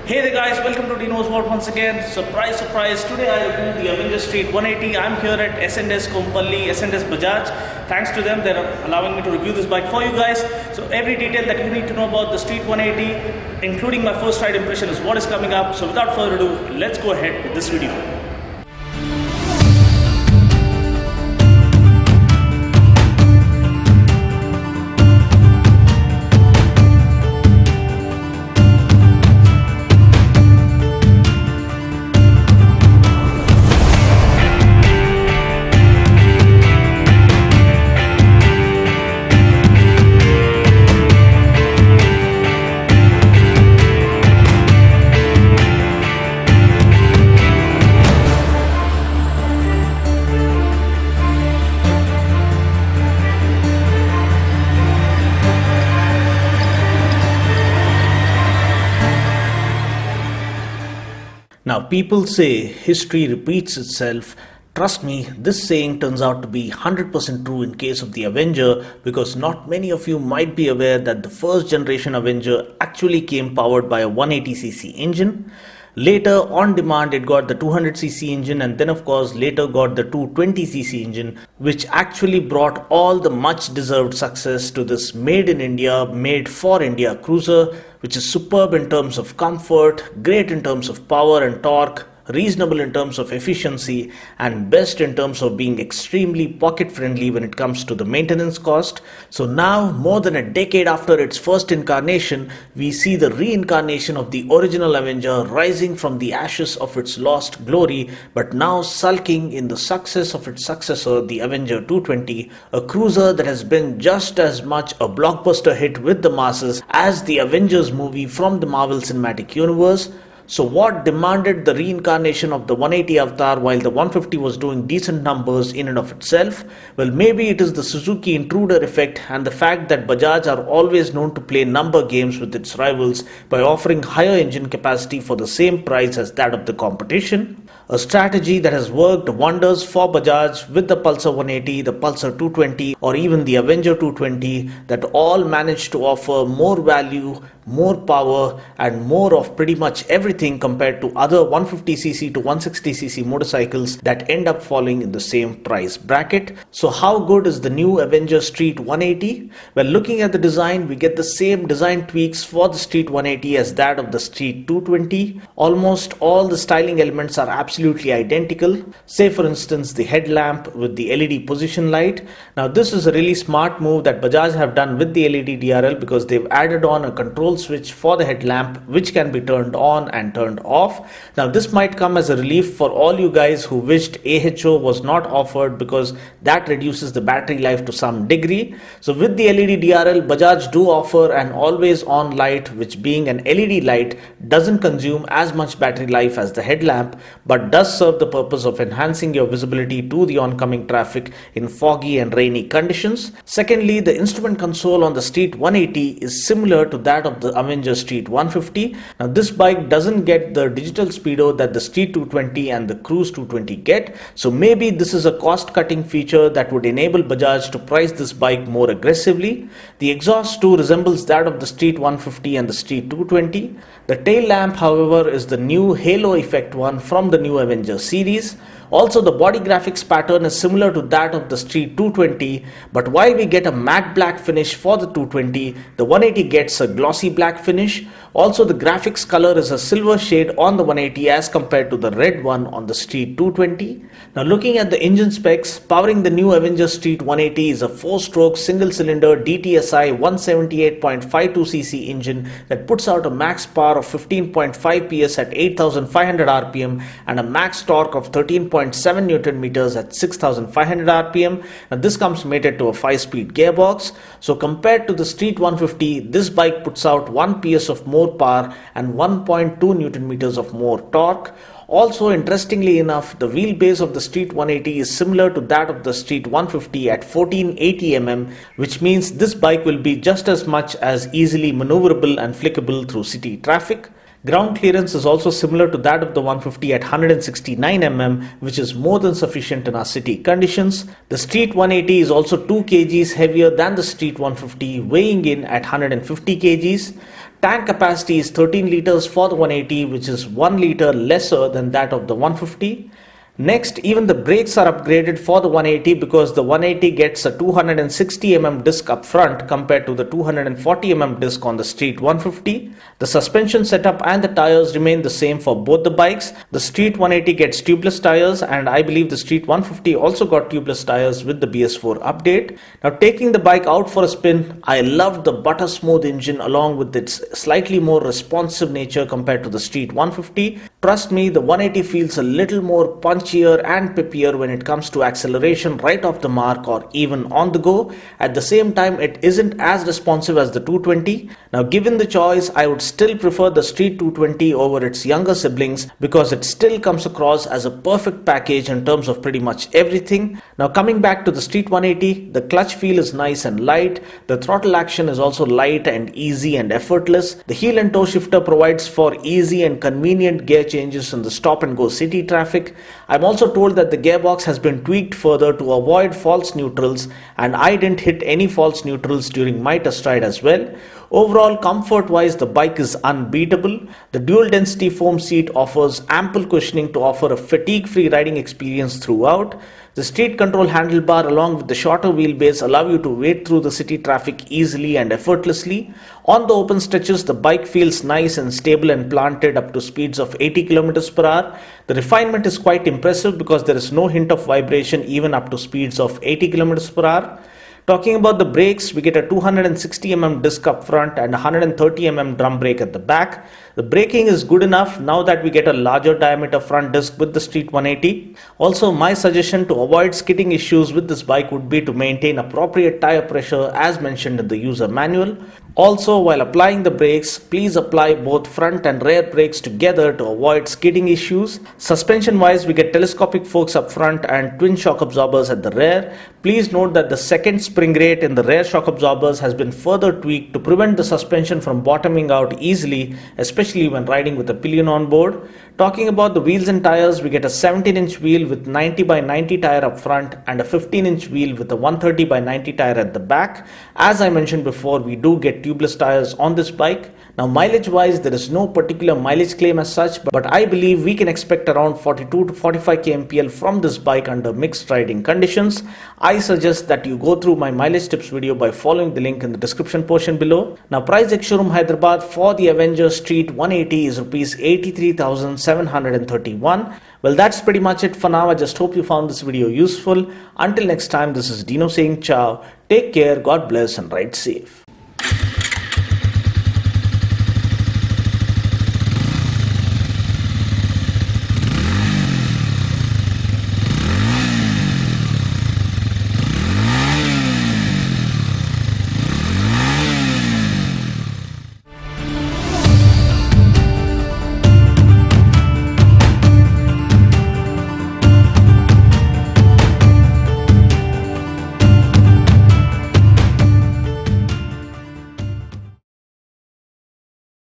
Hey there guys, welcome to Dinos World once again. Surprise, surprise. Today I review the Avenger Street 180. I'm here at S&S Kompalli, S&S Bajaj. Thanks to them, they're allowing me to review this bike for you guys. So every detail that you need to know about the Street 180, including my first ride impression, is what is coming up. So without further ado, let's go ahead with this video. Now, people say history repeats itself. Trust me, this saying turns out to be 100% true in case of the Avenger, because not many of you might be aware that the first generation Avenger actually came powered by a 180cc engine. Later, on demand, it got the 200cc engine, and then of course later got the 220cc engine, which actually brought all the much deserved success to this made in India, made for India cruiser, which is superb in terms of comfort, great in terms of power and torque, reasonable in terms of efficiency, and best in terms of being extremely pocket friendly when it comes to the maintenance cost. So now, more than a decade after its first incarnation, we see the reincarnation of the original Avenger rising from the ashes of its lost glory, but now sulking in the success of its successor, the Avenger 220, a cruiser that has been just as much a blockbuster hit with the masses as the Avengers movie from the Marvel Cinematic Universe. So what demanded the reincarnation of the 180 avatar while the 150 was doing decent numbers in and of itself? Well, maybe it is the Suzuki intruder effect and the fact that Bajaj are always known to play number games with its rivals by offering higher engine capacity for the same price as that of the competition. A strategy that has worked wonders for Bajaj with the Pulsar 180, the Pulsar 220, or even the Avenger 220, that all managed to offer more value, more power, and more of pretty much everything compared to other 150cc to 160cc motorcycles that end up falling in the same price bracket. So how good is the new Avenger Street 180? Well, looking at the design, we get the same design tweaks for the Street 180 as that of the Street 220. Almost all the styling elements are absolutely identical. Say for instance the headlamp with the LED position light. Now this is a really smart move that Bajaj have done with the LED DRL, because they've added on a control switch for the headlamp which can be turned on and turned off. Now this might come as a relief for all you guys who wished AHO was not offered, because that reduces the battery life to some degree. So with the LED DRL, Bajaj do offer an always on light, which being an LED light doesn't consume as much battery life as the headlamp, but does serve the purpose of enhancing your visibility to the oncoming traffic in foggy and rainy conditions. Secondly, the instrument console on the Street 180 is similar to that of the Avenger Street 150. Now this bike doesn't get the digital speedo that the Street 220 and the Cruise 220 get, so maybe this is a cost cutting feature that would enable Bajaj to price this bike more aggressively. The exhaust too resembles that of the Street 150 and the Street 220. The tail lamp, however, is the new halo effect one from the new Avenger series. Also, the body graphics pattern is similar to that of the Street 220, but while we get a matte black finish for the 220, the 180 gets a glossy black finish. Also, the graphics color is a silver shade on the 180 as compared to the red one on the Street 220. Now, looking at the engine specs, powering the new Avenger Street 180 is a 4-stroke single-cylinder DTSI 178.52cc engine that puts out a max power of 15.5 PS at 8,500 RPM and a max torque of 13.7 Newton meters at 6,500 RPM. Now, this comes mated to a 5-speed gearbox. So, compared to the Street 150, this bike puts out 1 PS of more power and 1.2 Newton meters of more torque. Also, interestingly enough, the wheelbase of the Street 180 is similar to that of the Street 150 at 1480 mm, which means this bike will be just as much as easily maneuverable and flickable through city traffic. Ground clearance is also similar to that of the 150 at 169 mm, which is more than sufficient in our city conditions. The Street 180 is also 2 kgs heavier than the Street 150, weighing in at 150 kgs. Tank capacity is 13 litres for the 180, which is 1 litre lesser than that of the 150. Next, even the brakes are upgraded for the 180 because the 180 gets a 260mm disc up front compared to the 240mm disc on the Street 150. The suspension setup and the tires remain the same for both the bikes. The Street 180 gets tubeless tires, and I believe the Street 150 also got tubeless tires with the BS4 update. Now, taking the bike out for a spin, I loved the butter smooth engine along with its slightly more responsive nature compared to the Street 150. Trust me, the 180 feels a little more punchier and peppier when it comes to acceleration right off the mark or even on the go. At the same time, it isn't as responsive as the 220. Now, given the choice, I would still prefer the Street 220 over its younger siblings because it still comes across as a perfect package in terms of pretty much everything. Now, coming back to the Street 180, the clutch feel is nice and light. The throttle action is also light and easy and effortless. The heel and toe shifter provides for easy and convenient gear changes in the stop and go city traffic. I'm also told that the gearbox has been tweaked further to avoid false neutrals, and I didn't hit any false neutrals during my test ride as well. Overall, comfort-wise, the bike is unbeatable. The dual-density foam seat offers ample cushioning to offer a fatigue-free riding experience throughout. The street control handlebar along with the shorter wheelbase allow you to wade through the city traffic easily and effortlessly. On the open stretches, the bike feels nice and stable and planted up to speeds of 80 km per hour. The refinement is quite impressive because there is no hint of vibration even up to speeds of 80 km per hour. Talking about the brakes, we get a 260mm disc up front and 130mm drum brake at the back. The braking is good enough now that we get a larger diameter front disc with the Street 180. Also, my suggestion to avoid skidding issues with this bike would be to maintain appropriate tire pressure as mentioned in the user manual. Also, while applying the brakes, please apply both front and rear brakes together to avoid skidding issues. Suspension wise, we get telescopic forks up front and twin shock absorbers at the rear. Please note that the second spring rate in the rear shock absorbers has been further tweaked to prevent the suspension from bottoming out easily, especially when riding with a pillion on board. Talking about the wheels and tires, we get a 17-inch wheel with 90/90 tire up front and a 15-inch wheel with a 130/90 tire at the back. As I mentioned before, we do get tubeless tires on this bike. Now, mileage wise, there is no particular mileage claim as such, but I believe we can expect around 42 to 45 kmpl from this bike under mixed riding conditions. I suggest that you go through my mileage tips video by following the link in the description portion below. Now, price ex-showroom Hyderabad for the Avenger Street 180 is rupees 83,731. Well, that's pretty much it for now. I just hope you found this video useful. Until next time, this is Dino saying ciao. Take care, God bless, and ride safe.